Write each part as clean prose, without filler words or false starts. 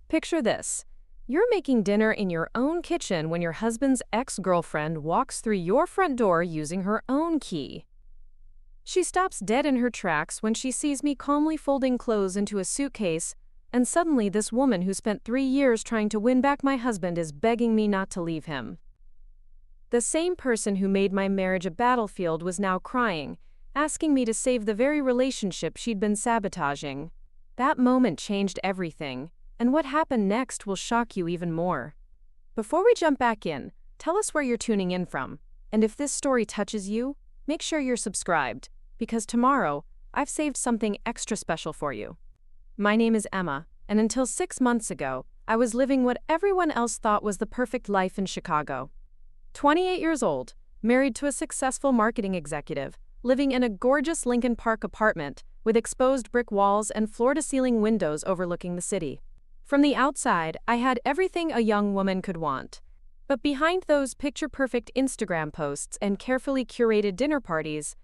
Picture this. You're making dinner in your own kitchen when your husband's ex-girlfriend walks through your front door using her own key. She stops dead in her tracks when she sees me calmly folding clothes into a suitcase, and suddenly this woman who spent 3 years trying to win back my husband is begging me not to leave him. The same person who made my marriage a battlefield was now crying, asking me to save the very relationship she'd been sabotaging. That moment changed everything, and what happened next will shock you even more. Before we jump back in, tell us where you're tuning in from, and if this story touches you, make sure you're subscribed, because tomorrow, I've saved something extra special for you. My name is Emma, and until 6 months ago, I was living what everyone else thought was the perfect life in Chicago. 28 years old, married to a successful marketing executive, living in a gorgeous Lincoln Park apartment with exposed brick walls and floor-to-ceiling windows overlooking the city. From the outside, I had everything a young woman could want. But behind those picture-perfect Instagram posts and carefully curated dinner parties,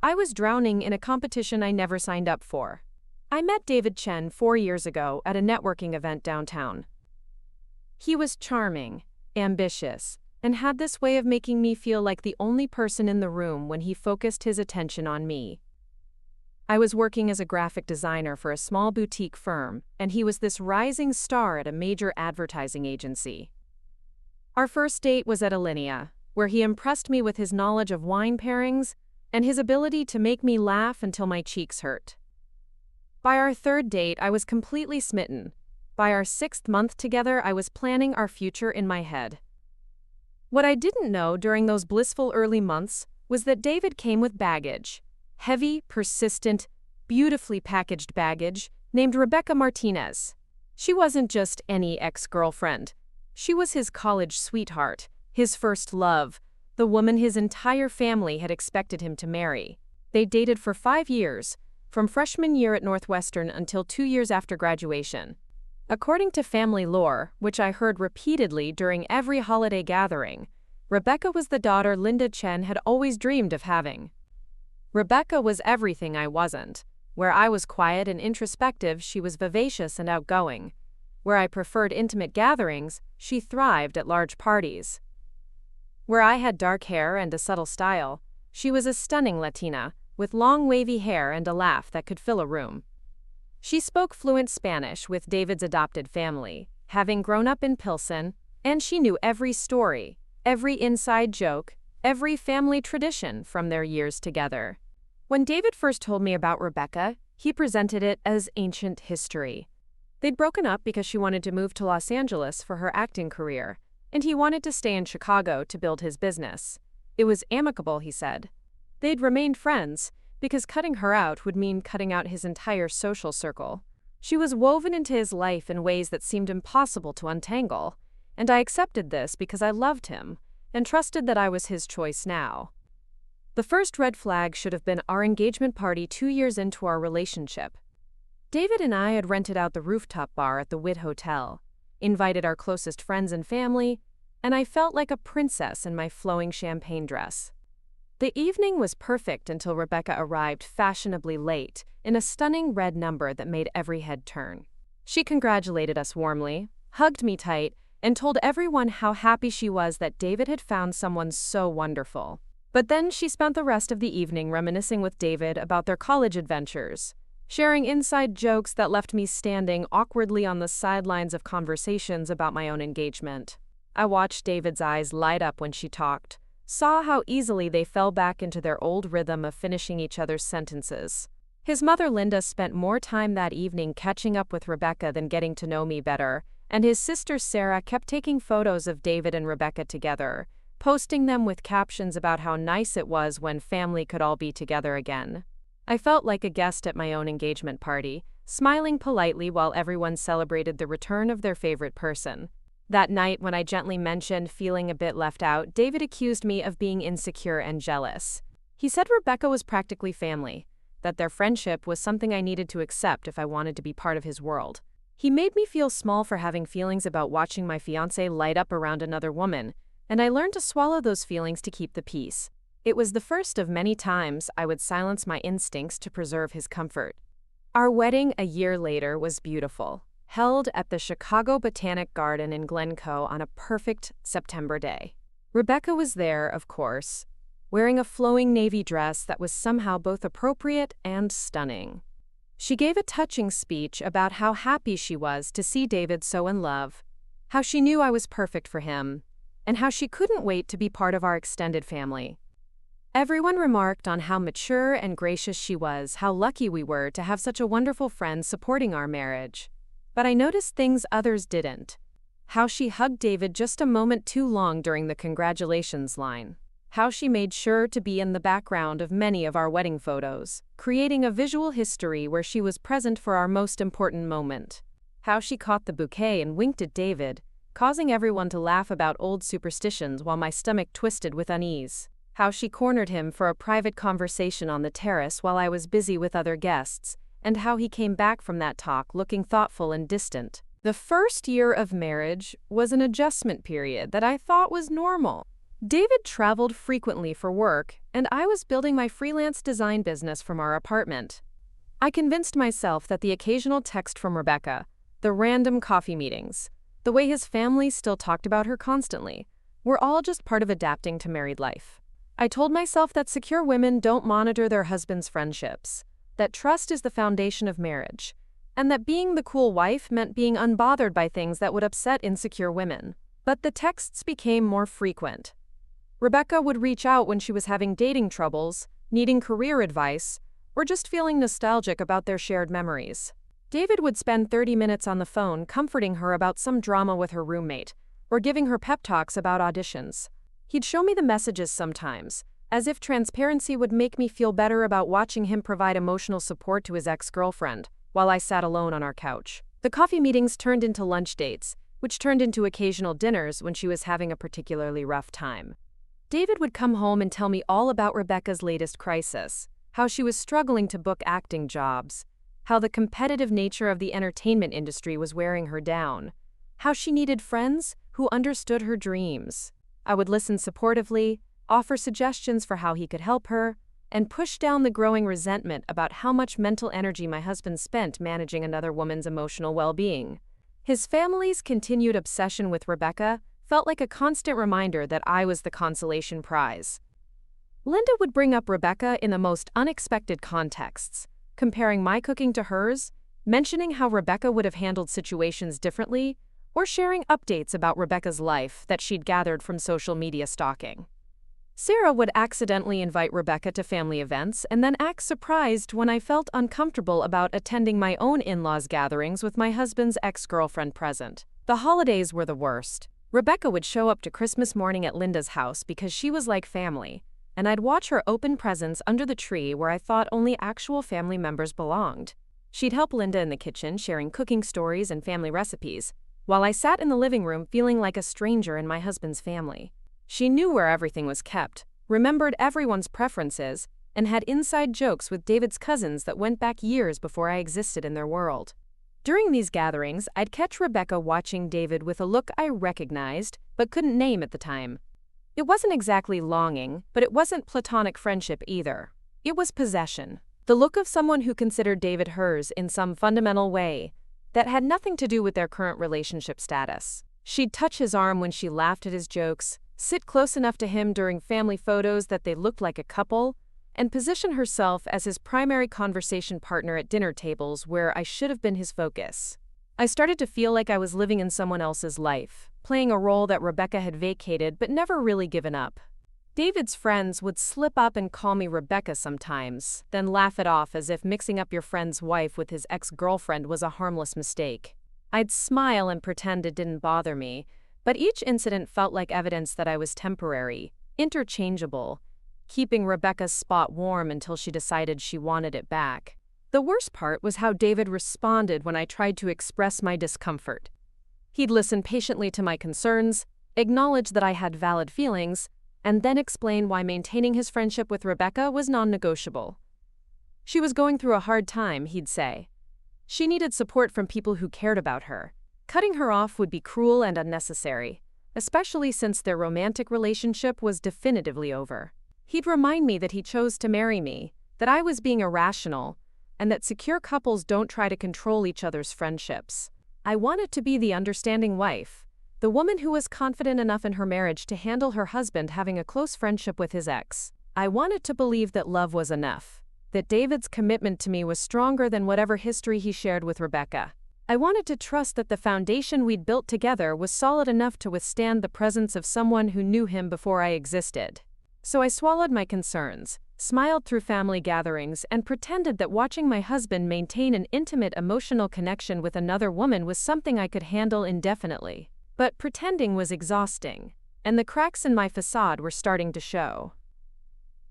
I was drowning in a competition I never signed up for. I met David Chen 4 years ago at a networking event downtown. He was charming, ambitious, and had this way of making me feel like the only person in the room when he focused his attention on me. I was working as a graphic designer for a small boutique firm, and he was this rising star at a major advertising agency. Our first date was at Alinea, where he impressed me with his knowledge of wine pairings and his ability to make me laugh until my cheeks hurt. By our third date, I was completely smitten. By our 6th month together, I was planning our future in my head. What I didn't know during those blissful early months was that David came with baggage. Heavy, persistent, beautifully packaged baggage named Rebecca Martinez. She wasn't just any ex-girlfriend. She was his college sweetheart, his first love, the woman his entire family had expected him to marry. They dated for 5 years, from freshman year at Northwestern until 2 years after graduation. According to family lore, which I heard repeatedly during every holiday gathering, Rebecca was the daughter Linda Chen had always dreamed of having. Rebecca was everything I wasn't. Where I was quiet and introspective, she was vivacious and outgoing. Where I preferred intimate gatherings, she thrived at large parties. Where I had dark hair and a subtle style, she was a stunning Latina, with long wavy hair and a laugh that could fill a room. She spoke fluent Spanish with David's adopted family, having grown up in Pilsen, and she knew every story, every inside joke, every family tradition from their years together. When David first told me about Rebecca, he presented it as ancient history. They'd broken up because she wanted to move to Los Angeles for her acting career, and he wanted to stay in Chicago to build his business. It was amicable, he said. They'd remained friends, because cutting her out would mean cutting out his entire social circle. She was woven into his life in ways that seemed impossible to untangle, and I accepted this because I loved him and trusted that I was his choice now. The first red flag should have been our engagement party 2 years into our relationship. David and I had rented out the rooftop bar at the Witt Hotel, invited our closest friends and family, and I felt like a princess in my flowing champagne dress. The evening was perfect until Rebecca arrived fashionably late in a stunning red number that made every head turn. She congratulated us warmly, hugged me tight, and told everyone how happy she was that David had found someone so wonderful. But then she spent the rest of the evening reminiscing with David about their college adventures, sharing inside jokes that left me standing awkwardly on the sidelines of conversations about my own engagement. I watched David's eyes light up when she talked, saw how easily they fell back into their old rhythm of finishing each other's sentences. His mother Linda spent more time that evening catching up with Rebecca than getting to know me better, and his sister Sarah kept taking photos of David and Rebecca together, posting them with captions about how nice it was when family could all be together again. I felt like a guest at my own engagement party, smiling politely while everyone celebrated the return of their favorite person. That night, when I gently mentioned feeling a bit left out, David accused me of being insecure and jealous. He said Rebecca was practically family, that their friendship was something I needed to accept if I wanted to be part of his world. He made me feel small for having feelings about watching my fiancé light up around another woman, and I learned to swallow those feelings to keep the peace. It was the first of many times I would silence my instincts to preserve his comfort. Our wedding a year later was beautiful. held at the Chicago Botanic Garden in Glencoe on a perfect September day. Rebecca was there, of course, wearing a flowing navy dress that was somehow both appropriate and stunning. She gave a touching speech about how happy she was to see David so in love, how she knew I was perfect for him, and how she couldn't wait to be part of our extended family. Everyone remarked on how mature and gracious she was, how lucky we were to have such a wonderful friend supporting our marriage. But I noticed things others didn't. How she hugged David just a moment too long during the congratulations line. How she made sure to be in the background of many of our wedding photos, creating a visual history where she was present for our most important moment. How she caught the bouquet and winked at David, causing everyone to laugh about old superstitions while my stomach twisted with unease. How she cornered him for a private conversation on the terrace while I was busy with other guests, and how he came back from that talk looking thoughtful and distant. The first year of marriage was an adjustment period that I thought was normal. David traveled frequently for work, and I was building my freelance design business from our apartment. I convinced myself that the occasional text from Rebecca, the random coffee meetings, the way his family still talked about her constantly, were all just part of adapting to married life. I told myself that secure women don't monitor their husbands' friendships, that trust is the foundation of marriage, and that being the cool wife meant being unbothered by things that would upset insecure women. But the texts became more frequent. Rebecca would reach out when she was having dating troubles, needing career advice, or just feeling nostalgic about their shared memories. David would spend 30 minutes on the phone comforting her about some drama with her roommate, or giving her pep talks about auditions. He'd show me the messages sometimes, as if transparency would make me feel better about watching him provide emotional support to his ex-girlfriend, while I sat alone on our couch. The coffee meetings turned into lunch dates, which turned into occasional dinners when she was having a particularly rough time. David would come home and tell me all about Rebecca's latest crisis, how she was struggling to book acting jobs, how the competitive nature of the entertainment industry was wearing her down, how she needed friends who understood her dreams. I would listen supportively, offer suggestions for how he could help her, and push down the growing resentment about how much mental energy my husband spent managing another woman's emotional well-being. His family's continued obsession with Rebecca felt like a constant reminder that I was the consolation prize. Linda would bring up Rebecca in the most unexpected contexts, comparing my cooking to hers, mentioning how Rebecca would have handled situations differently, or sharing updates about Rebecca's life that she'd gathered from social media stalking. Sarah would accidentally invite Rebecca to family events and then act surprised when I felt uncomfortable about attending my own in-laws gatherings with my husband's ex-girlfriend present. The holidays were the worst. Rebecca would show up to Christmas morning at Linda's house because she was like family, and I'd watch her open presents under the tree where I thought only actual family members belonged. She'd help Linda in the kitchen, sharing cooking stories and family recipes, while I sat in the living room feeling like a stranger in my husband's family. She knew where everything was kept, remembered everyone's preferences, and had inside jokes with David's cousins that went back years before I existed in their world. During these gatherings, I'd catch Rebecca watching David with a look I recognized but couldn't name at the time. It wasn't exactly longing, but it wasn't platonic friendship either. It was possession. The look of someone who considered David hers in some fundamental way that had nothing to do with their current relationship status. She'd touch his arm when she laughed at his jokes, sit close enough to him during family photos that they looked like a couple, and position herself as his primary conversation partner at dinner tables where I should have been his focus. I started to feel like I was living in someone else's life, playing a role that Rebecca had vacated but never really given up. David's friends would slip up and call me Rebecca sometimes, then laugh it off as if mixing up your friend's wife with his ex-girlfriend was a harmless mistake. I'd smile and pretend it didn't bother me, but each incident felt like evidence that I was temporary, interchangeable, keeping Rebecca's spot warm until she decided she wanted it back. The worst part was how David responded when I tried to express my discomfort. He'd listen patiently to my concerns, acknowledge that I had valid feelings, and then explain why maintaining his friendship with Rebecca was non-negotiable. She was going through a hard time, he'd say. She needed support from people who cared about her. Cutting her off would be cruel and unnecessary, especially since their romantic relationship was definitively over. He'd remind me that he chose to marry me, that I was being irrational, and that secure couples don't try to control each other's friendships. I wanted to be the understanding wife, the woman who was confident enough in her marriage to handle her husband having a close friendship with his ex. I wanted to believe that love was enough, that David's commitment to me was stronger than whatever history he shared with Rebecca. I wanted to trust that the foundation we'd built together was solid enough to withstand the presence of someone who knew him before I existed. So I swallowed my concerns, smiled through family gatherings, and pretended that watching my husband maintain an intimate emotional connection with another woman was something I could handle indefinitely. But pretending was exhausting, and the cracks in my facade were starting to show.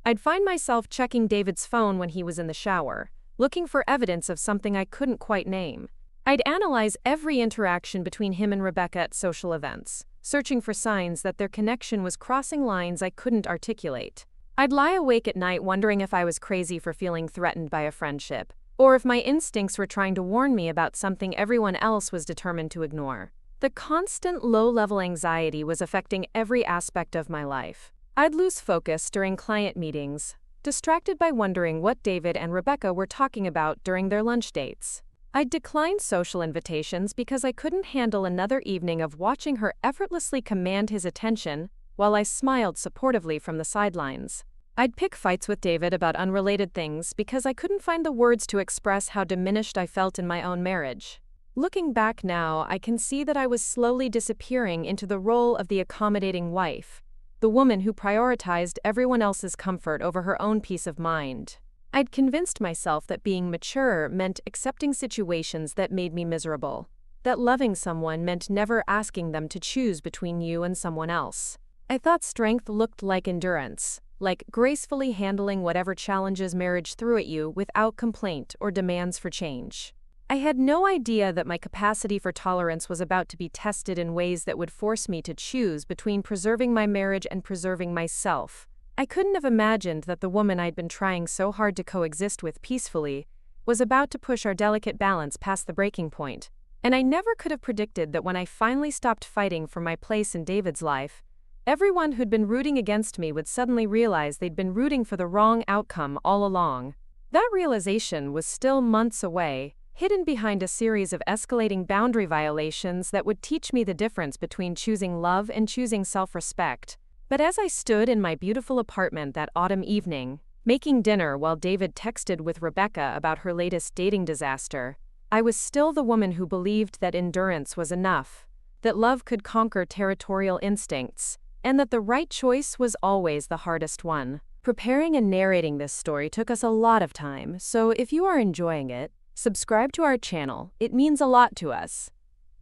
I'd find myself checking David's phone when he was in the shower, looking for evidence of something I couldn't quite name. I'd analyze every interaction between him and Rebecca at social events, searching for signs that their connection was crossing lines I couldn't articulate. I'd lie awake at night wondering if I was crazy for feeling threatened by a friendship, or if my instincts were trying to warn me about something everyone else was determined to ignore. The constant low-level anxiety was affecting every aspect of my life. I'd lose focus during client meetings, distracted by wondering what David and Rebecca were talking about during their lunch dates. I'd decline social invitations because I couldn't handle another evening of watching her effortlessly command his attention while I smiled supportively from the sidelines. I'd pick fights with David about unrelated things because I couldn't find the words to express how diminished I felt in my own marriage. Looking back now, I can see that I was slowly disappearing into the role of the accommodating wife, the woman who prioritized everyone else's comfort over her own peace of mind. I'd convinced myself that being mature meant accepting situations that made me miserable, that loving someone meant never asking them to choose between you and someone else. I thought strength looked like endurance, like gracefully handling whatever challenges marriage threw at you without complaint or demands for change. I had no idea that my capacity for tolerance was about to be tested in ways that would force me to choose between preserving my marriage and preserving myself. I couldn't have imagined that the woman I'd been trying so hard to coexist with peacefully was about to push our delicate balance past the breaking point. And I never could have predicted that when I finally stopped fighting for my place in David's life, everyone who'd been rooting against me would suddenly realize they'd been rooting for the wrong outcome all along. That realization was still months away, hidden behind a series of escalating boundary violations that would teach me the difference between choosing love and choosing self-respect. But as I stood in my beautiful apartment that autumn evening, making dinner while David texted with Rebecca about her latest dating disaster, I was still the woman who believed that endurance was enough, that love could conquer territorial instincts, and that the right choice was always the hardest one. Preparing and narrating this story took us a lot of time, so if you are enjoying it, subscribe to our channel. It means a lot to us.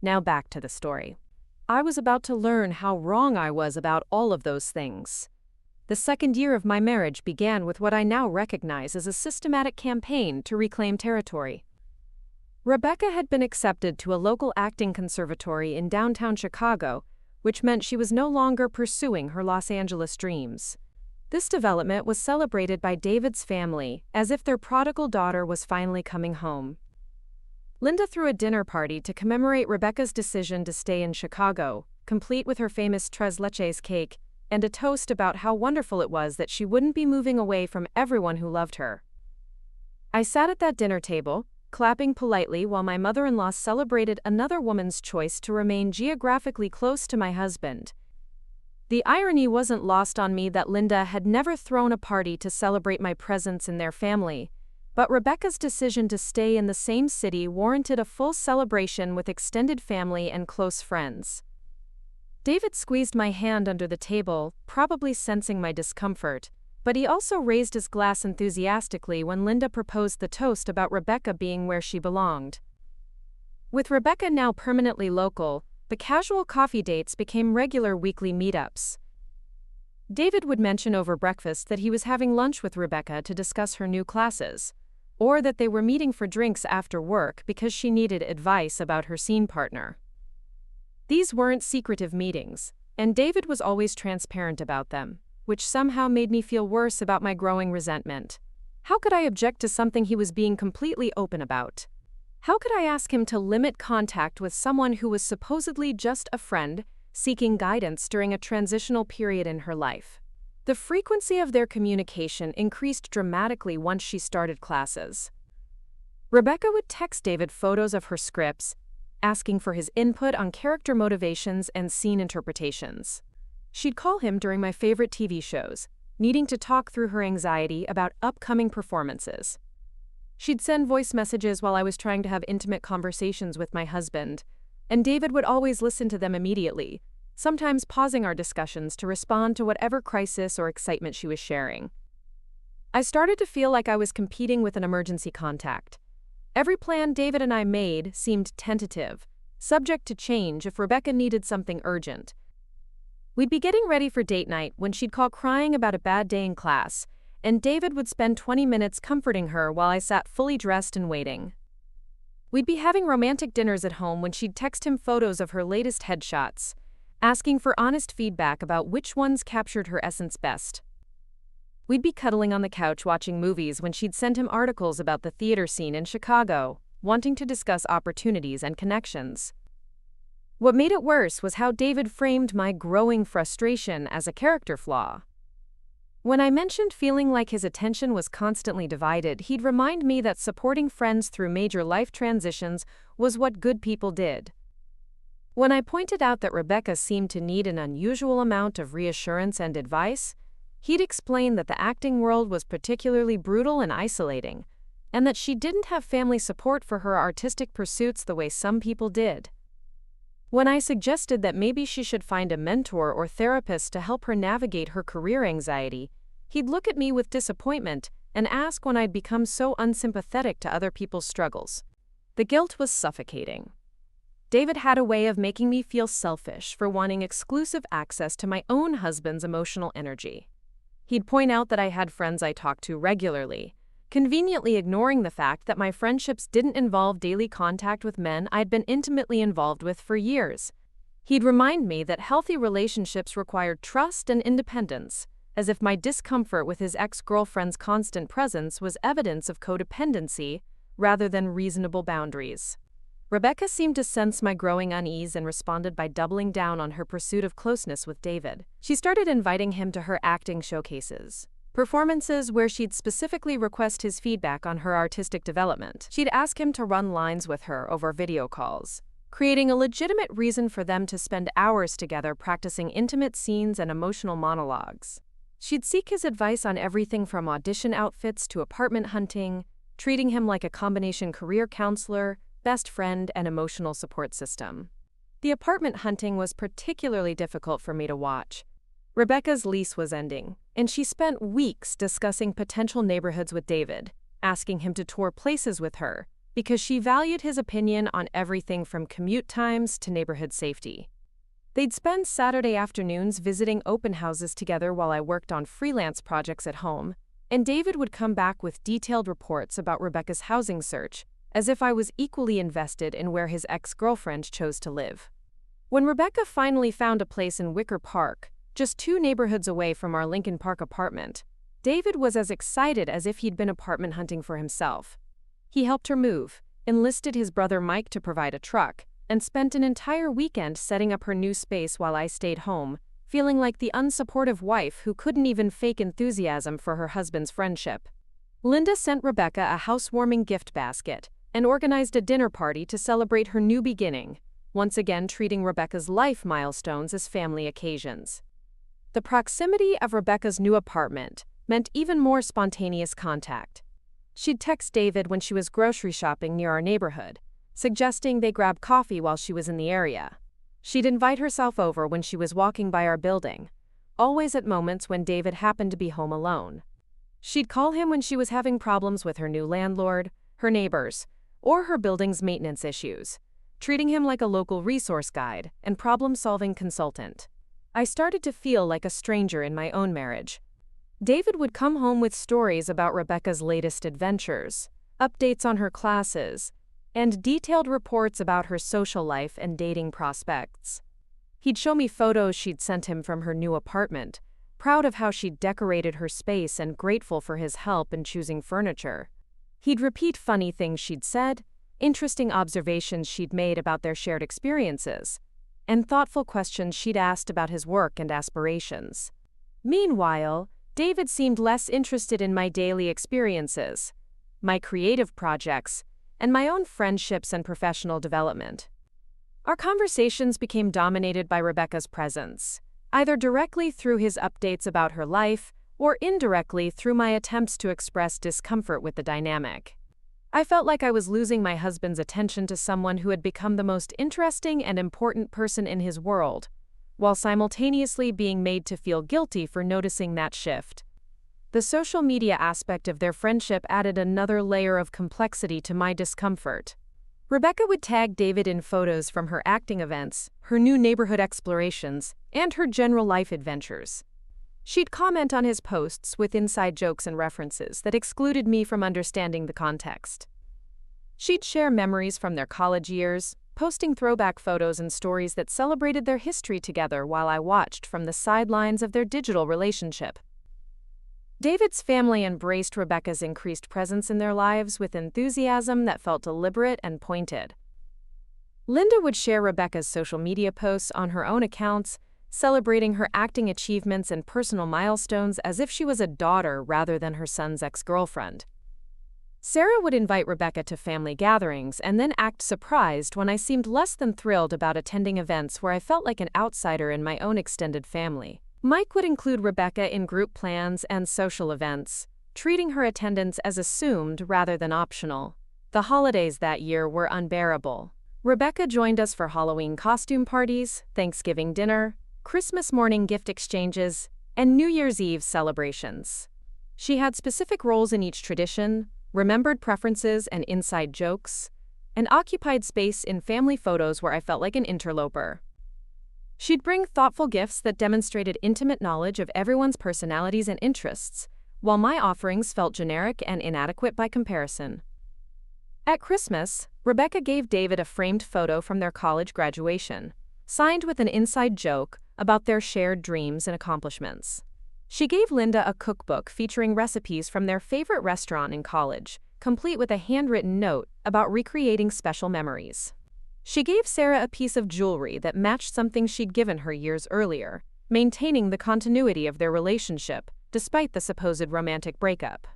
Now back to the story. I was about to learn how wrong I was about all of those things. The second year of my marriage began with what I now recognize as a systematic campaign to reclaim territory. Rebecca had been accepted to a local acting conservatory in downtown Chicago, which meant she was no longer pursuing her Los Angeles dreams. This development was celebrated by David's family as if their prodigal daughter was finally coming home. Linda threw a dinner party to commemorate Rebecca's decision to stay in Chicago, complete with her famous tres leches cake and a toast about how wonderful it was that she wouldn't be moving away from everyone who loved her. I sat at that dinner table, clapping politely while my mother-in-law celebrated another woman's choice to remain geographically close to my husband. The irony wasn't lost on me that Linda had never thrown a party to celebrate my presence in their family, but Rebecca's decision to stay in the same city warranted a full celebration with extended family and close friends. David squeezed my hand under the table, probably sensing my discomfort, but he also raised his glass enthusiastically when Linda proposed the toast about Rebecca being where she belonged. With Rebecca now permanently local, the casual coffee dates became regular weekly meetups. David would mention over breakfast that he was having lunch with Rebecca to discuss her new classes, or that they were meeting for drinks after work because she needed advice about her scene partner. These weren't secretive meetings, and David was always transparent about them, which somehow made me feel worse about my growing resentment. How could I object to something he was being completely open about? How could I ask him to limit contact with someone who was supposedly just a friend, seeking guidance during a transitional period in her life? The frequency of their communication increased dramatically once she started classes. Rebecca would text David photos of her scripts, asking for his input on character motivations and scene interpretations. She'd call him during my favorite TV shows, needing to talk through her anxiety about upcoming performances. She'd send voice messages while I was trying to have intimate conversations with my husband, and David would always listen to them immediately, sometimes pausing our discussions to respond to whatever crisis or excitement she was sharing. I started to feel like I was competing with an emergency contact. Every plan David and I made seemed tentative, subject to change if Rebecca needed something urgent. We'd be getting ready for date night when she'd call crying about a bad day in class, and David would spend 20 minutes comforting her while I sat fully dressed and waiting. We'd be having romantic dinners at home when she'd text him photos of her latest headshots, asking for honest feedback about which ones captured her essence best. We'd be cuddling on the couch watching movies when she'd send him articles about the theater scene in Chicago, wanting to discuss opportunities and connections. What made it worse was how David framed my growing frustration as a character flaw. When I mentioned feeling like his attention was constantly divided, he'd remind me that supporting friends through major life transitions was what good people did. When I pointed out that Rebecca seemed to need an unusual amount of reassurance and advice, he'd explain that the acting world was particularly brutal and isolating, and that she didn't have family support for her artistic pursuits the way some people did. When I suggested that maybe she should find a mentor or therapist to help her navigate her career anxiety, he'd look at me with disappointment and ask when I'd become so unsympathetic to other people's struggles. The guilt was suffocating. David had a way of making me feel selfish for wanting exclusive access to my own husband's emotional energy. He'd point out that I had friends I talked to regularly, conveniently ignoring the fact that my friendships didn't involve daily contact with men I'd been intimately involved with for years. He'd remind me that healthy relationships required trust and independence, as if my discomfort with his ex-girlfriend's constant presence was evidence of codependency rather than reasonable boundaries. Rebecca seemed to sense my growing unease and responded by doubling down on her pursuit of closeness with David. She started inviting him to her acting showcases, performances where she'd specifically request his feedback on her artistic development. She'd ask him to run lines with her over video calls, creating a legitimate reason for them to spend hours together practicing intimate scenes and emotional monologues. She'd seek his advice on everything from audition outfits to apartment hunting, treating him like a combination career counselor, best friend, and emotional support system. The apartment hunting was particularly difficult for me to watch. Rebecca's lease was ending, and she spent weeks discussing potential neighborhoods with David, asking him to tour places with her, because she valued his opinion on everything from commute times to neighborhood safety. They'd spend Saturday afternoons visiting open houses together while I worked on freelance projects at home, and David would come back with detailed reports about Rebecca's housing search, as if I was equally invested in where his ex-girlfriend chose to live. When Rebecca finally found a place in Wicker Park, just 2 neighborhoods away from our Lincoln Park apartment, David was as excited as if he'd been apartment hunting for himself. He helped her move, enlisted his brother Mike to provide a truck, and spent an entire weekend setting up her new space while I stayed home, feeling like the unsupportive wife who couldn't even fake enthusiasm for her husband's friendship. Linda sent Rebecca a housewarming gift basket and organized a dinner party to celebrate her new beginning, once again treating Rebecca's life milestones as family occasions. The proximity of Rebecca's new apartment meant even more spontaneous contact. She'd text David when she was grocery shopping near our neighborhood, suggesting they grab coffee while she was in the area. She'd invite herself over when she was walking by our building, always at moments when David happened to be home alone. She'd call him when she was having problems with her new landlord, her neighbors, or her building's maintenance issues, treating him like a local resource guide and problem-solving consultant. I started to feel like a stranger in my own marriage. David would come home with stories about Rebecca's latest adventures, updates on her classes, and detailed reports about her social life and dating prospects. He'd show me photos she'd sent him from her new apartment, proud of how she'd decorated her space and grateful for his help in choosing furniture. He'd repeat funny things she'd said, interesting observations she'd made about their shared experiences, and thoughtful questions she'd asked about his work and aspirations. Meanwhile, David seemed less interested in my daily experiences, my creative projects, and my own friendships and professional development. Our conversations became dominated by Rebecca's presence, either directly through his updates about her life or indirectly through my attempts to express discomfort with the dynamic. I felt like I was losing my husband's attention to someone who had become the most interesting and important person in his world, while simultaneously being made to feel guilty for noticing that shift. The social media aspect of their friendship added another layer of complexity to my discomfort. Rebecca would tag David in photos from her acting events, her new neighborhood explorations, and her general life adventures. She'd comment on his posts with inside jokes and references that excluded me from understanding the context. She'd share memories from their college years, posting throwback photos and stories that celebrated their history together while I watched from the sidelines of their digital relationship. David's family embraced Rebecca's increased presence in their lives with enthusiasm that felt deliberate and pointed. Linda would share Rebecca's social media posts on her own accounts, celebrating her acting achievements and personal milestones as if she was a daughter rather than her son's ex-girlfriend. Sarah would invite Rebecca to family gatherings and then act surprised when I seemed less than thrilled about attending events where I felt like an outsider in my own extended family. Mike would include Rebecca in group plans and social events, treating her attendance as assumed rather than optional. The holidays that year were unbearable. Rebecca joined us for Halloween costume parties, Thanksgiving dinner, Christmas morning gift exchanges, and New Year's Eve celebrations. She had specific roles in each tradition, remembered preferences and inside jokes, and occupied space in family photos where I felt like an interloper. She'd bring thoughtful gifts that demonstrated intimate knowledge of everyone's personalities and interests, while my offerings felt generic and inadequate by comparison. At Christmas, Rebecca gave David a framed photo from their college graduation, signed with an inside joke about their shared dreams and accomplishments. She gave Linda a cookbook featuring recipes from their favorite restaurant in college, complete with a handwritten note about recreating special memories. She gave Sarah a piece of jewelry that matched something she'd given her years earlier, maintaining the continuity of their relationship despite the supposed romantic breakup.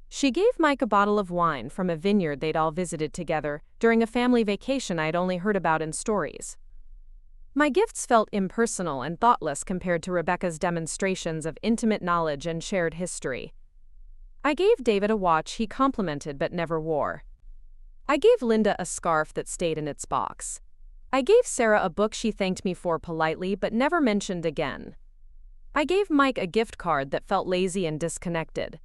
She gave Mike a bottle of wine from a vineyard they'd all visited together during a family vacation I'd only heard about in stories. My gifts felt impersonal and thoughtless compared to Rebecca's demonstrations of intimate knowledge and shared history. I gave David a watch he complimented but never wore. I gave Linda a scarf that stayed in its box. I gave Sarah a book she thanked me for politely but never mentioned again. I gave Mike a gift card that felt lazy and disconnected.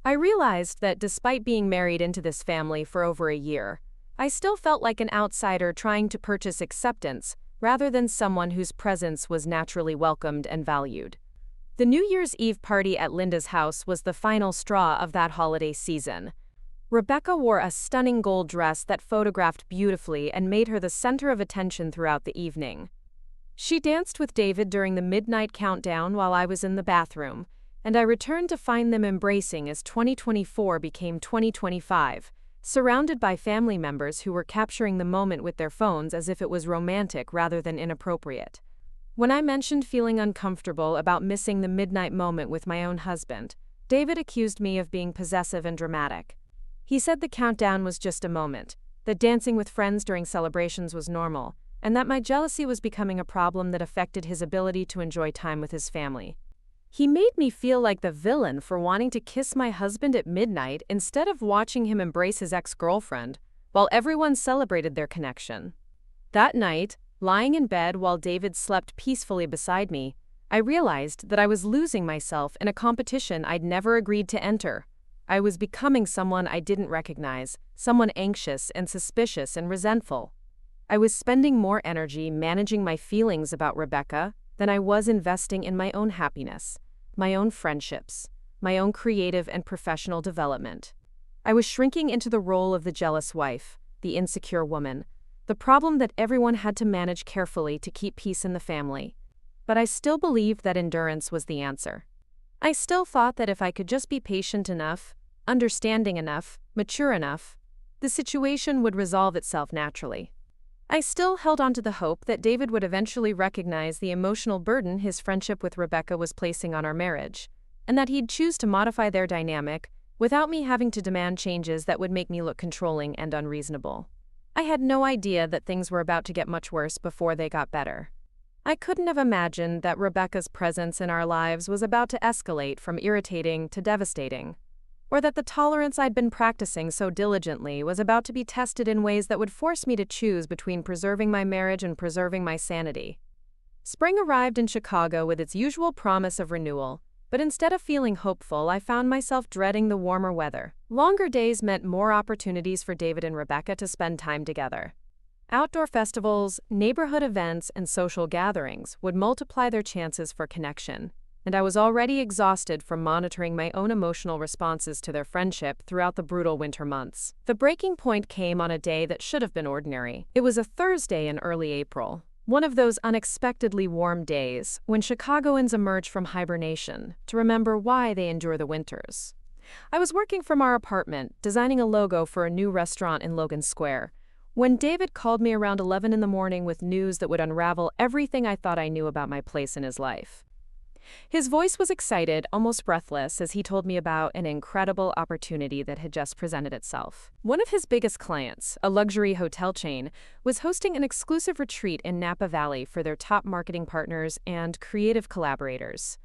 I realized that despite being married into this family for over a year, I still felt like an outsider trying to purchase acceptance rather than someone whose presence was naturally welcomed and valued. The New Year's Eve party at Linda's house was the final straw of that holiday season. Rebecca wore a stunning gold dress that photographed beautifully and made her the center of attention throughout the evening. She danced with David during the midnight countdown while I was in the bathroom, and I returned to find them embracing as 2024 became 2025, surrounded by family members who were capturing the moment with their phones as if it was romantic rather than inappropriate. When I mentioned feeling uncomfortable about missing the midnight moment with my own husband, David accused me of being possessive and dramatic. He said the countdown was just a moment, that dancing with friends during celebrations was normal, and that my jealousy was becoming a problem that affected his ability to enjoy time with his family. He made me feel like the villain for wanting to kiss my husband at midnight instead of watching him embrace his ex-girlfriend, while everyone celebrated their connection. That night, lying in bed while David slept peacefully beside me, I realized that I was losing myself in a competition I'd never agreed to enter. I was becoming someone I didn't recognize, someone anxious and suspicious and resentful. I was spending more energy managing my feelings about Rebecca than I was investing in my own happiness, my own friendships, my own creative and professional development. I was shrinking into the role of the jealous wife, the insecure woman, the problem that everyone had to manage carefully to keep peace in the family. But I still believed that endurance was the answer. I still thought that if I could just be patient enough, understanding enough, mature enough, the situation would resolve itself naturally. I still held on to the hope that David would eventually recognize the emotional burden his friendship with Rebecca was placing on our marriage, and that he'd choose to modify their dynamic without me having to demand changes that would make me look controlling and unreasonable. I had no idea that things were about to get much worse before they got better. I couldn't have imagined that Rebecca's presence in our lives was about to escalate from irritating to devastating, or that the tolerance I'd been practicing so diligently was about to be tested in ways that would force me to choose between preserving my marriage and preserving my sanity. Spring arrived in Chicago with its usual promise of renewal, but instead of feeling hopeful, I found myself dreading the warmer weather. Longer days meant more opportunities for David and Rebecca to spend time together. Outdoor festivals, neighborhood events, and social gatherings would multiply their chances for connection, and I was already exhausted from monitoring my own emotional responses to their friendship throughout the brutal winter months. The breaking point came on a day that should have been ordinary. It was a Thursday in early April, one of those unexpectedly warm days when Chicagoans emerge from hibernation to remember why they endure the winters. I was working from our apartment, designing a logo for a new restaurant in Logan Square, when David called me around 11 in the morning with news that would unravel everything I thought I knew about my place in his life. His voice was excited, almost breathless, as he told me about an incredible opportunity that had just presented itself. One of his biggest clients, a luxury hotel chain, was hosting an exclusive retreat in Napa Valley for their top marketing partners and creative collaborators.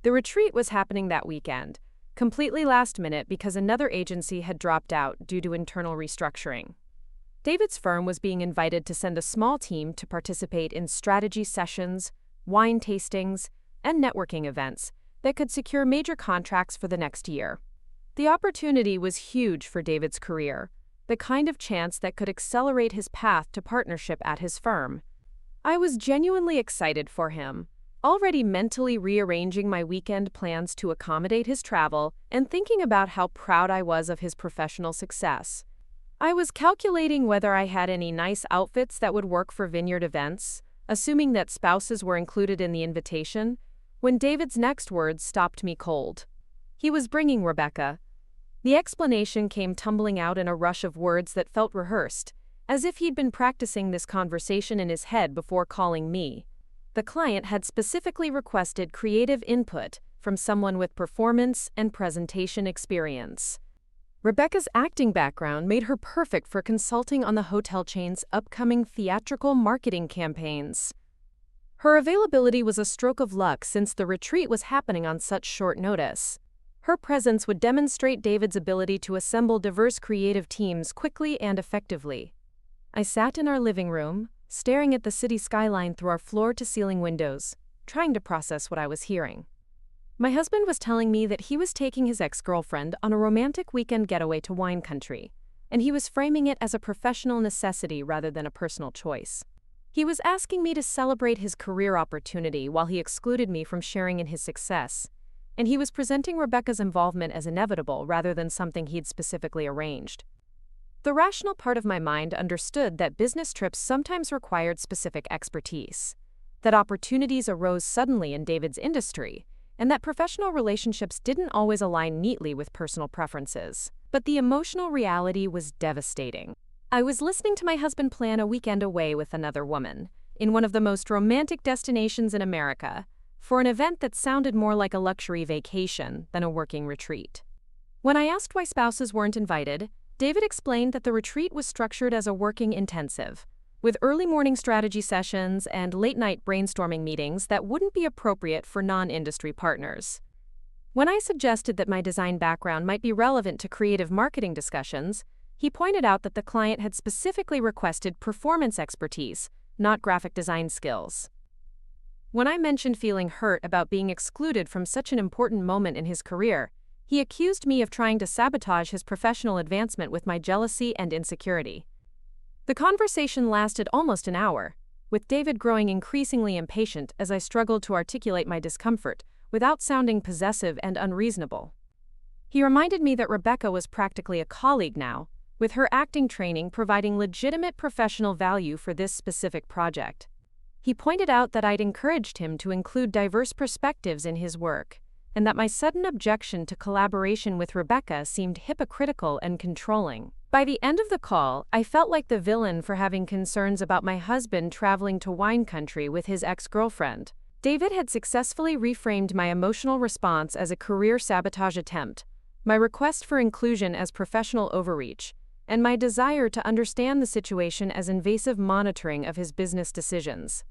The retreat was happening that weekend, completely last minute because another agency had dropped out due to internal restructuring. David's firm was being invited to send a small team to participate in strategy sessions, wine tastings, and networking events that could secure major contracts for the next year. The opportunity was huge for David's career, the kind of chance that could accelerate his path to partnership at his firm. I was genuinely excited for him, already mentally rearranging my weekend plans to accommodate his travel and thinking about how proud I was of his professional success. I was calculating whether I had any nice outfits that would work for vineyard events, assuming that spouses were included in the invitation, when David's next words stopped me cold. He was bringing Rebecca. The explanation came tumbling out in a rush of words that felt rehearsed, as if he'd been practicing this conversation in his head before calling me. The client had specifically requested creative input from someone with performance and presentation experience. Rebecca's acting background made her perfect for consulting on the hotel chain's upcoming theatrical marketing campaigns. Her availability was a stroke of luck since the retreat was happening on such short notice. Her presence would demonstrate David's ability to assemble diverse creative teams quickly and effectively. I sat in our living room, staring at the city skyline through our floor-to-ceiling windows, trying to process what I was hearing. My husband was telling me that he was taking his ex-girlfriend on a romantic weekend getaway to wine country, and he was framing it as a professional necessity rather than a personal choice. He was asking me to celebrate his career opportunity while he excluded me from sharing in his success, and he was presenting Rebecca's involvement as inevitable rather than something he'd specifically arranged. The rational part of my mind understood that business trips sometimes required specific expertise, that opportunities arose suddenly in David's industry, and that professional relationships didn't always align neatly with personal preferences. But the emotional reality was devastating. I was listening to my husband plan a weekend away with another woman, in one of the most romantic destinations in America, for an event that sounded more like a luxury vacation than a working retreat. When I asked why spouses weren't invited, David explained that the retreat was structured as a working intensive, with early morning strategy sessions and late-night brainstorming meetings that wouldn't be appropriate for non-industry partners. When I suggested that my design background might be relevant to creative marketing discussions, he pointed out that the client had specifically requested performance expertise, not graphic design skills. When I mentioned feeling hurt about being excluded from such an important moment in his career, he accused me of trying to sabotage his professional advancement with my jealousy and insecurity. The conversation lasted almost an hour, with David growing increasingly impatient as I struggled to articulate my discomfort without sounding possessive and unreasonable. He reminded me that Rebecca was practically a colleague now, with her acting training providing legitimate professional value for this specific project. He pointed out that I'd encouraged him to include diverse perspectives in his work, and that my sudden objection to collaboration with Rebecca seemed hypocritical and controlling. By the end of the call, I felt like the villain for having concerns about my husband traveling to wine country with his ex-girlfriend. David had successfully reframed my emotional response as a career sabotage attempt, my request for inclusion as professional overreach, and my desire to understand the situation as invasive monitoring of his business decisions.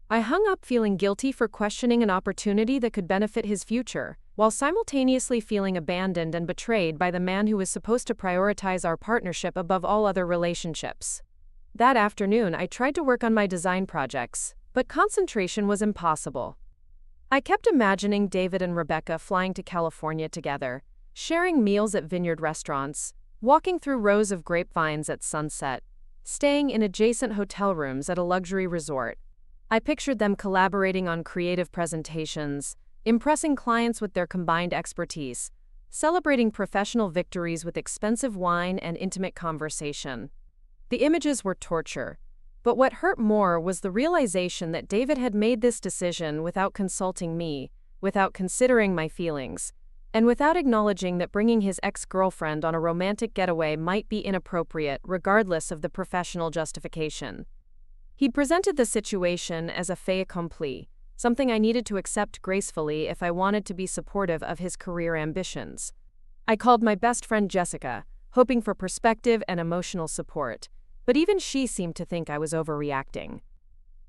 I hung up feeling guilty for questioning an opportunity that could benefit his future, while simultaneously feeling abandoned and betrayed by the man who was supposed to prioritize our partnership above all other relationships. That afternoon, I tried to work on my design projects, but concentration was impossible. I kept imagining David and Rebecca flying to California together, sharing meals at vineyard restaurants, walking through rows of grapevines at sunset, staying in adjacent hotel rooms at a luxury resort. I pictured them collaborating on creative presentations, impressing clients with their combined expertise, celebrating professional victories with expensive wine and intimate conversation. The images were torture, but what hurt more was the realization that David had made this decision without consulting me, without considering my feelings, and without acknowledging that bringing his ex-girlfriend on a romantic getaway might be inappropriate regardless of the professional justification. He'd presented the situation as a fait accompli, something I needed to accept gracefully if I wanted to be supportive of his career ambitions. I called my best friend Jessica, hoping for perspective and emotional support, but even she seemed to think I was overreacting.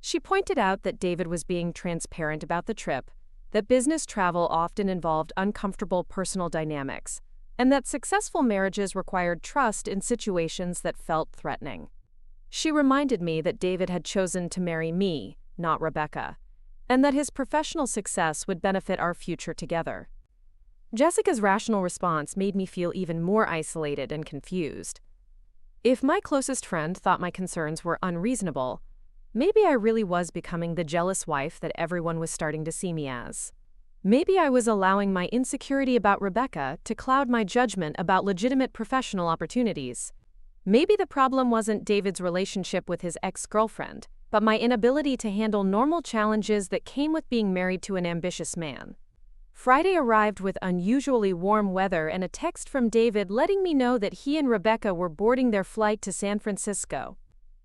She pointed out that David was being transparent about the trip, that business travel often involved uncomfortable personal dynamics, and that successful marriages required trust in situations that felt threatening. She reminded me that David had chosen to marry me, not Rebecca, and that his professional success would benefit our future together. Jessica's rational response made me feel even more isolated and confused. If my closest friend thought my concerns were unreasonable, maybe I really was becoming the jealous wife that everyone was starting to see me as. Maybe I was allowing my insecurity about Rebecca to cloud my judgment about legitimate professional opportunities. Maybe the problem wasn't David's relationship with his ex-girlfriend, but my inability to handle normal challenges that came with being married to an ambitious man. Friday arrived with unusually warm weather and a text from David letting me know that he and Rebecca were boarding their flight to San Francisco.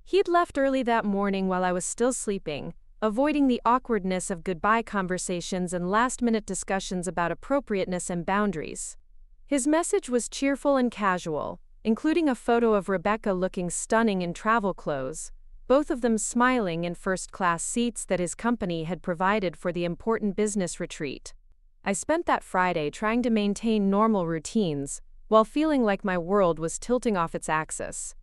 He'd left early that morning while I was still sleeping, avoiding the awkwardness of goodbye conversations and last-minute discussions about appropriateness and boundaries. His message was cheerful and casual, including a photo of Rebecca looking stunning in travel clothes, both of them smiling in first-class seats that his company had provided for the important business retreat. I spent that Friday trying to maintain normal routines, while feeling like my world was tilting off its axis.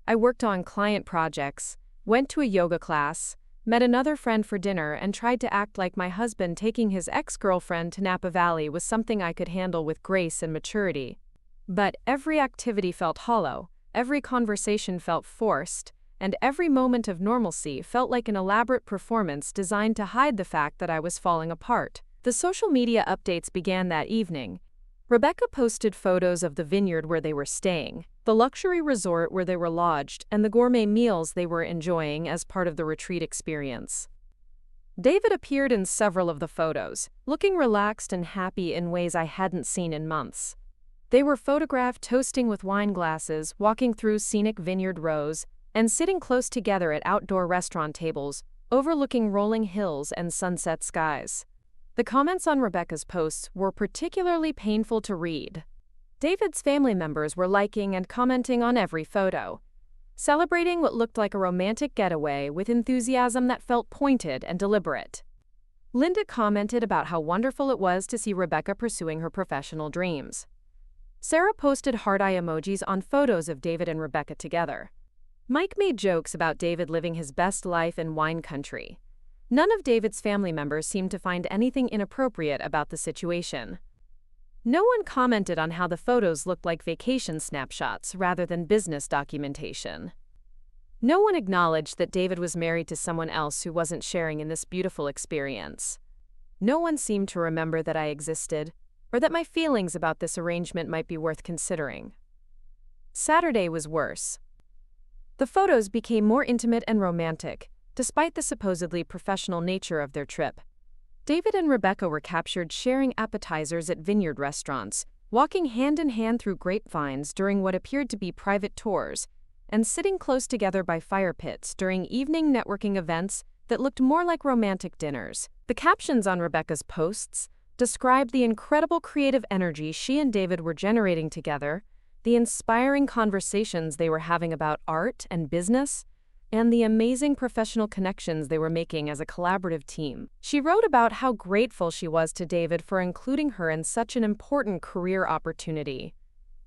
I worked on client projects, went to a yoga class, met another friend for dinner, and tried to act like my husband taking his ex-girlfriend to Napa Valley was something I could handle with grace and maturity. But every activity felt hollow, every conversation felt forced, and every moment of normalcy felt like an elaborate performance designed to hide the fact that I was falling apart. The social media updates began that evening. Rebecca posted photos of the vineyard where they were staying, the luxury resort where they were lodged, and the gourmet meals they were enjoying as part of the retreat experience. David appeared in several of the photos, looking relaxed and happy in ways I hadn't seen in months. They were photographed toasting with wine glasses, walking through scenic vineyard rows, and sitting close together at outdoor restaurant tables, overlooking rolling hills and sunset skies. The comments on Rebecca's posts were particularly painful to read. David's family members were liking and commenting on every photo, celebrating what looked like a romantic getaway with enthusiasm that felt pointed and deliberate. Linda commented about how wonderful it was to see Rebecca pursuing her professional dreams. Sarah posted heart-eye emojis on photos of David and Rebecca together. Mike made jokes about David living his best life in wine country. None of David's family members seemed to find anything inappropriate about the situation. No one commented on how the photos looked like vacation snapshots rather than business documentation. No one acknowledged that David was married to someone else who wasn't sharing in this beautiful experience. No one seemed to remember that I existed, or that my feelings about this arrangement might be worth considering. Saturday was worse. The photos became more intimate and romantic, despite the supposedly professional nature of their trip. David and Rebecca were captured sharing appetizers at vineyard restaurants, walking hand in hand through grapevines during what appeared to be private tours, and sitting close together by fire pits during evening networking events that looked more like romantic dinners. The captions on Rebecca's posts described the incredible creative energy she and David were generating together, the inspiring conversations they were having about art and business, and the amazing professional connections they were making as a collaborative team. She wrote about how grateful she was to David for including her in such an important career opportunity,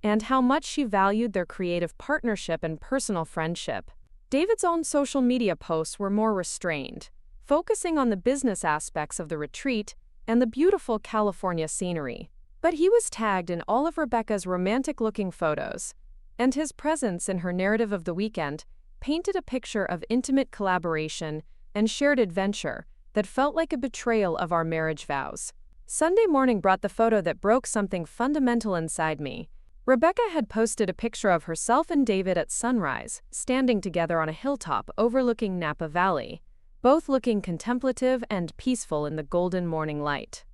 and how much she valued their creative partnership and personal friendship. David's own social media posts were more restrained, focusing on the business aspects of the retreat and the beautiful California scenery. But he was tagged in all of Rebecca's romantic-looking photos, and his presence in her narrative of the weekend painted a picture of intimate collaboration and shared adventure that felt like a betrayal of our marriage vows. Sunday morning brought the photo that broke something fundamental inside me. Rebecca had posted a picture of herself and David at sunrise, standing together on a hilltop overlooking Napa Valley, both looking contemplative and peaceful in the golden morning light.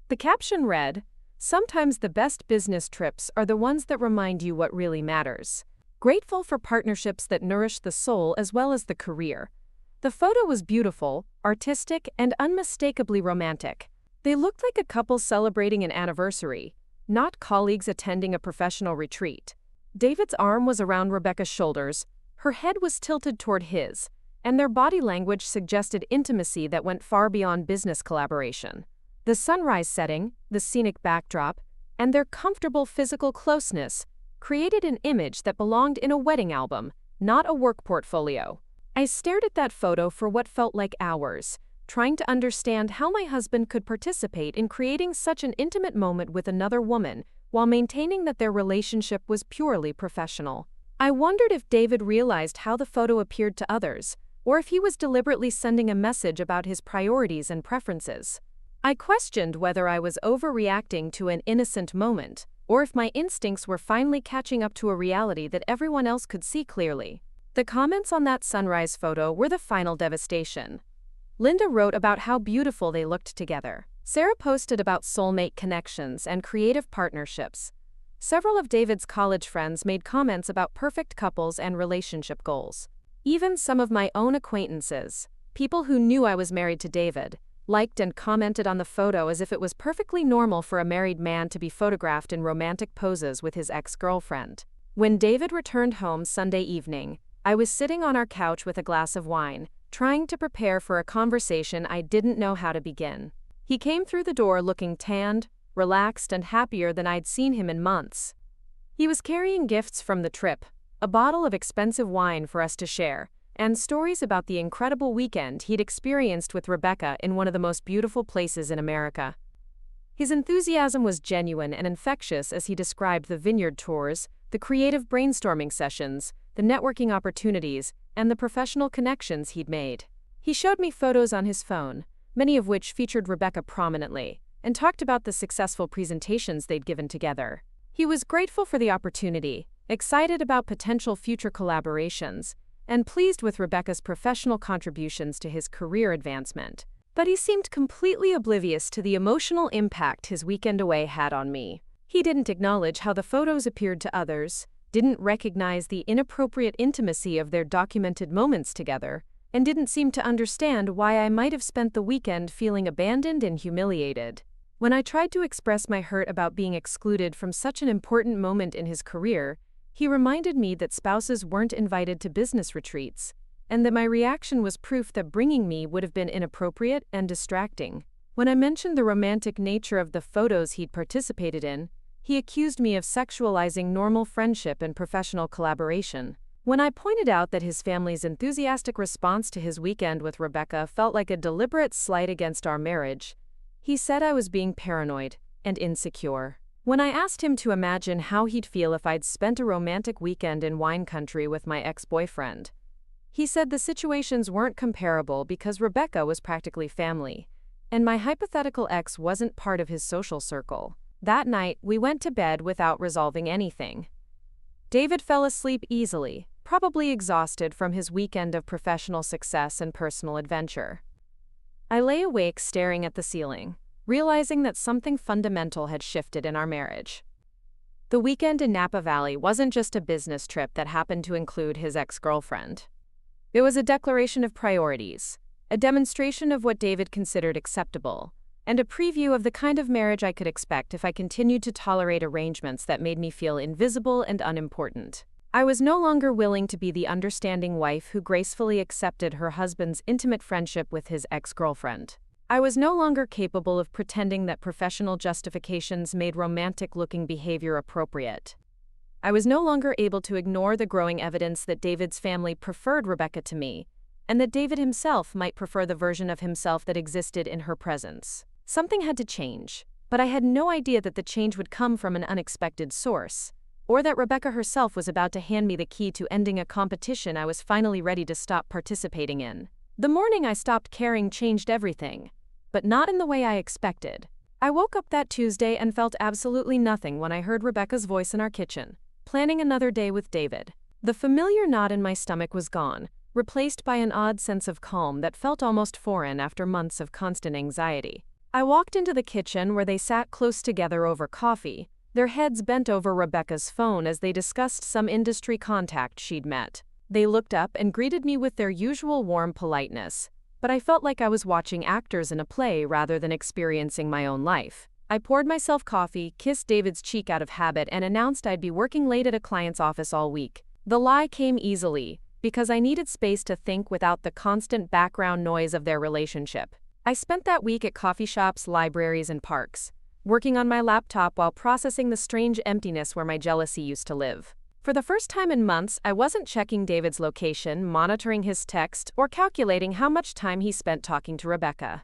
The caption read, "Sometimes the best business trips are the ones that remind you what really matters. Grateful for partnerships that nourish the soul as well as the career." The photo was beautiful, artistic, and unmistakably romantic. They looked like a couple celebrating an anniversary, not colleagues attending a professional retreat. David's arm was around Rebecca's shoulders, her head was tilted toward his, and their body language suggested intimacy that went far beyond business collaboration. The sunrise setting, the scenic backdrop, and their comfortable physical closeness created an image that belonged in a wedding album, not a work portfolio. I stared at that photo for what felt like hours, trying to understand how my husband could participate in creating such an intimate moment with another woman while maintaining that their relationship was purely professional. I wondered if David realized how the photo appeared to others, or if he was deliberately sending a message about his priorities and preferences. I questioned whether I was overreacting to an innocent moment, or if my instincts were finally catching up to a reality that everyone else could see clearly. The comments on that sunrise photo were the final devastation. Linda wrote about how beautiful they looked together. Sarah posted about soulmate connections and creative partnerships. Several of David's college friends made comments about perfect couples and relationship goals. Even some of my own acquaintances, people who knew I was married to David, liked and commented on the photo as if it was perfectly normal for a married man to be photographed in romantic poses with his ex-girlfriend. When David returned home Sunday evening, I was sitting on our couch with a glass of wine, trying to prepare for a conversation I didn't know how to begin. He came through the door looking tanned, relaxed, and happier than I'd seen him in months. He was carrying gifts from the trip, a bottle of expensive wine for us to share, and stories about the incredible weekend he'd experienced with Rebecca in one of the most beautiful places in America. His enthusiasm was genuine and infectious as he described the vineyard tours, the creative brainstorming sessions, the networking opportunities, and the professional connections he'd made. He showed me photos on his phone, many of which featured Rebecca prominently, and talked about the successful presentations they'd given together. He was grateful for the opportunity, excited about potential future collaborations, and pleased with Rebecca's professional contributions to his career advancement. But he seemed completely oblivious to the emotional impact his weekend away had on me. He didn't acknowledge how the photos appeared to others, didn't recognize the inappropriate intimacy of their documented moments together, and didn't seem to understand why I might have spent the weekend feeling abandoned and humiliated. When I tried to express my hurt about being excluded from such an important moment in his career, he reminded me that spouses weren't invited to business retreats, and that my reaction was proof that bringing me would have been inappropriate and distracting. When I mentioned the romantic nature of the photos he'd participated in, he accused me of sexualizing normal friendship and professional collaboration. When I pointed out that his family's enthusiastic response to his weekend with Rebecca felt like a deliberate slight against our marriage, he said I was being paranoid and insecure. When I asked him to imagine how he'd feel if I'd spent a romantic weekend in wine country with my ex-boyfriend, he said the situations weren't comparable because Rebecca was practically family, and my hypothetical ex wasn't part of his social circle. That night, we went to bed without resolving anything. David fell asleep easily, probably exhausted from his weekend of professional success and personal adventure. I lay awake staring at the ceiling, realizing that something fundamental had shifted in our marriage. The weekend in Napa Valley wasn't just a business trip that happened to include his ex-girlfriend. It was a declaration of priorities, a demonstration of what David considered acceptable, and a preview of the kind of marriage I could expect if I continued to tolerate arrangements that made me feel invisible and unimportant. I was no longer willing to be the understanding wife who gracefully accepted her husband's intimate friendship with his ex-girlfriend. I was no longer capable of pretending that professional justifications made romantic-looking behavior appropriate. I was no longer able to ignore the growing evidence that David's family preferred Rebecca to me, and that David himself might prefer the version of himself that existed in her presence. Something had to change, but I had no idea that the change would come from an unexpected source, or that Rebecca herself was about to hand me the key to ending a competition I was finally ready to stop participating in. The morning I stopped caring changed everything, but not in the way I expected. I woke up that Tuesday and felt absolutely nothing when I heard Rebecca's voice in our kitchen, planning another day with David. The familiar knot in my stomach was gone, replaced by an odd sense of calm that felt almost foreign after months of constant anxiety. I walked into the kitchen where they sat close together over coffee, their heads bent over Rebecca's phone as they discussed some industry contact she'd met. They looked up and greeted me with their usual warm politeness, but I felt like I was watching actors in a play rather than experiencing my own life. I poured myself coffee, kissed David's cheek out of habit, and announced I'd be working late at a client's office all week. The lie came easily, because I needed space to think without the constant background noise of their relationship. I spent that week at coffee shops, libraries, and parks, working on my laptop while processing the strange emptiness where my jealousy used to live. For the first time in months, I wasn't checking David's location, monitoring his text, or calculating how much time he spent talking to Rebecca.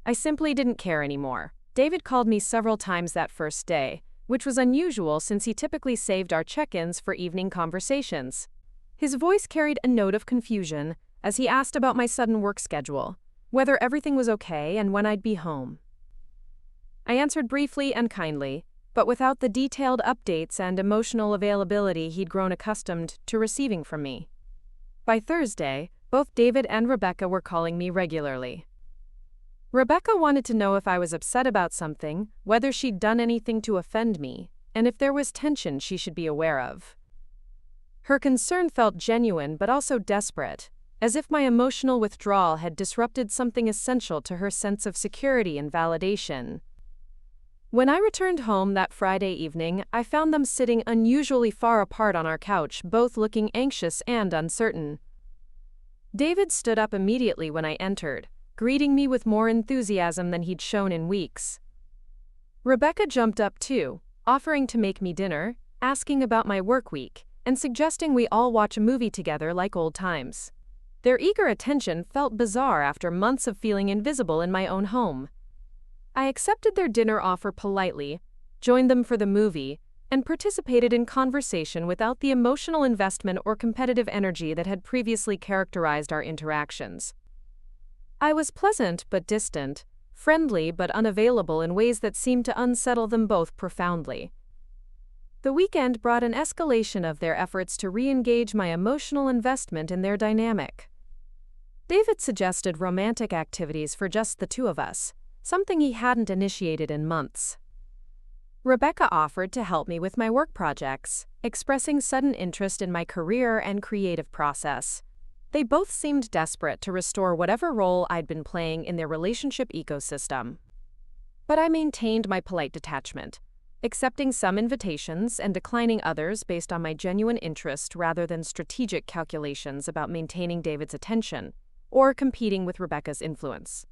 I simply didn't care anymore. David called me several times that first day, which was unusual since he typically saved our check-ins for evening conversations. His voice carried a note of confusion as he asked about my sudden work schedule, whether everything was okay, and when I'd be home. I answered briefly and kindly, but without the detailed updates and emotional availability he'd grown accustomed to receiving from me. By Thursday, both David and Rebecca were calling me regularly. Rebecca wanted to know if I was upset about something, whether she'd done anything to offend me, and if there was tension she should be aware of. Her concern felt genuine but also desperate, as if my emotional withdrawal had disrupted something essential to her sense of security and validation. When I returned home that Friday evening, I found them sitting unusually far apart on our couch, both looking anxious and uncertain. David stood up immediately when I entered, greeting me with more enthusiasm than he'd shown in weeks. Rebecca jumped up too, offering to make me dinner, asking about my work week, and suggesting we all watch a movie together like old times. Their eager attention felt bizarre after months of feeling invisible in my own home. I accepted their dinner offer politely, joined them for the movie, and participated in conversation without the emotional investment or competitive energy that had previously characterized our interactions. I was pleasant but distant, friendly but unavailable in ways that seemed to unsettle them both profoundly. The weekend brought an escalation of their efforts to re-engage my emotional investment in their dynamic. David suggested romantic activities for just the two of us, something he hadn't initiated in months. Rebecca offered to help me with my work projects, expressing sudden interest in my career and creative process. They both seemed desperate to restore whatever role I'd been playing in their relationship ecosystem. But I maintained my polite detachment, accepting some invitations and declining others based on my genuine interest rather than strategic calculations about maintaining David's attention or competing with Rebecca's influence.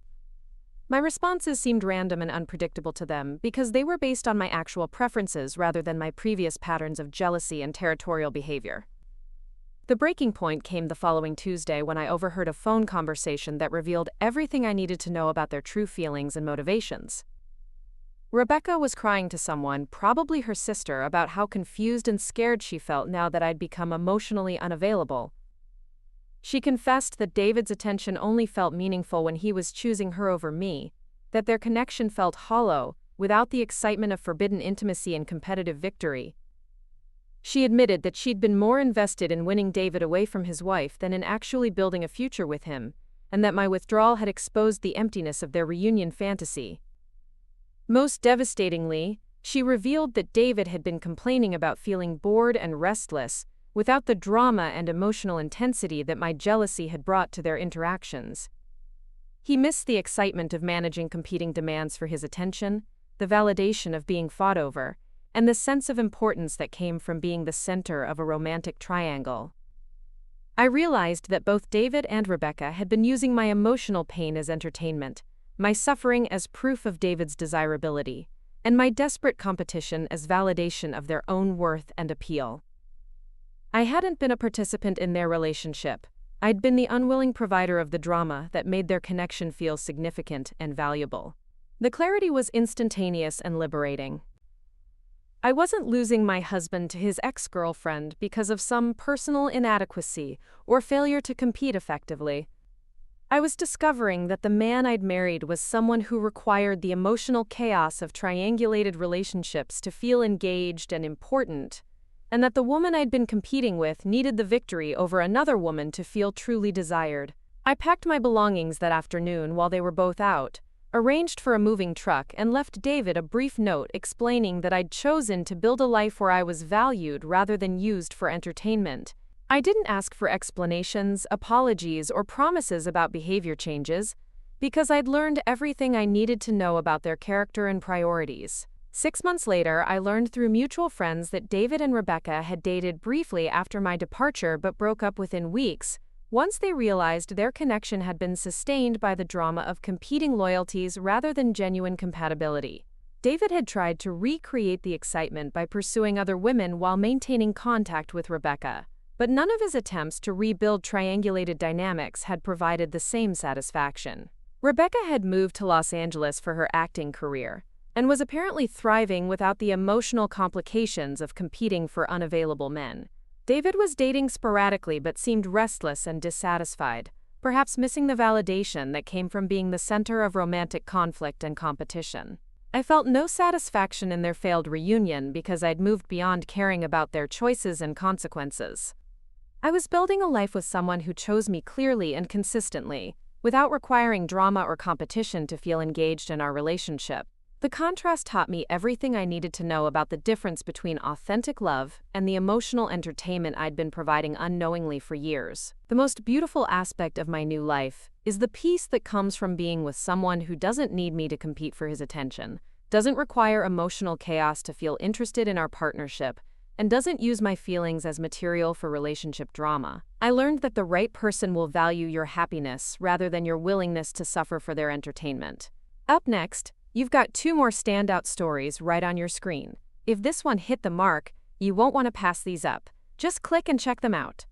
My responses seemed random and unpredictable to them because they were based on my actual preferences rather than my previous patterns of jealousy and territorial behavior. The breaking point came the following Tuesday when I overheard a phone conversation that revealed everything I needed to know about their true feelings and motivations. Rebecca was crying to someone, probably her sister, about how confused and scared she felt now that I'd become emotionally unavailable. She confessed that David's attention only felt meaningful when he was choosing her over me, that their connection felt hollow, without the excitement of forbidden intimacy and competitive victory. She admitted that she'd been more invested in winning David away from his wife than in actually building a future with him, and that my withdrawal had exposed the emptiness of their reunion fantasy. Most devastatingly, she revealed that David had been complaining about feeling bored and restless, without the drama and emotional intensity that my jealousy had brought to their interactions. He missed the excitement of managing competing demands for his attention, the validation of being fought over, and the sense of importance that came from being the center of a romantic triangle. I realized that both David and Rebecca had been using my emotional pain as entertainment, my suffering as proof of David's desirability, and my desperate competition as validation of their own worth and appeal. I hadn't been a participant in their relationship. I'd been the unwilling provider of the drama that made their connection feel significant and valuable. The clarity was instantaneous and liberating. I wasn't losing my husband to his ex-girlfriend because of some personal inadequacy or failure to compete effectively. I was discovering that the man I'd married was someone who required the emotional chaos of triangulated relationships to feel engaged and important, and that the woman I'd been competing with needed the victory over another woman to feel truly desired. I packed my belongings that afternoon while they were both out, arranged for a moving truck, and left David a brief note explaining that I'd chosen to build a life where I was valued rather than used for entertainment. I didn't ask for explanations, apologies, or promises about behavior changes, because I'd learned everything I needed to know about their character and priorities. 6 months later, I learned through mutual friends that David and Rebecca had dated briefly after my departure but broke up within weeks, once they realized their connection had been sustained by the drama of competing loyalties rather than genuine compatibility. David had tried to recreate the excitement by pursuing other women while maintaining contact with Rebecca, but none of his attempts to rebuild triangulated dynamics had provided the same satisfaction. Rebecca had moved to Los Angeles for her acting career, and was apparently thriving without the emotional complications of competing for unavailable men. David was dating sporadically but seemed restless and dissatisfied, perhaps missing the validation that came from being the center of romantic conflict and competition. I felt no satisfaction in their failed reunion because I'd moved beyond caring about their choices and consequences. I was building a life with someone who chose me clearly and consistently, without requiring drama or competition to feel engaged in our relationship. The contrast taught me everything I needed to know about the difference between authentic love and the emotional entertainment I'd been providing unknowingly for years. The most beautiful aspect of my new life is the peace that comes from being with someone who doesn't need me to compete for his attention, doesn't require emotional chaos to feel interested in our partnership, and doesn't use my feelings as material for relationship drama. I learned that the right person will value your happiness rather than your willingness to suffer for their entertainment. Up next, you've got 2 more standout stories right on your screen. If this one hit the mark, you won't want to pass these up. Just click and check them out.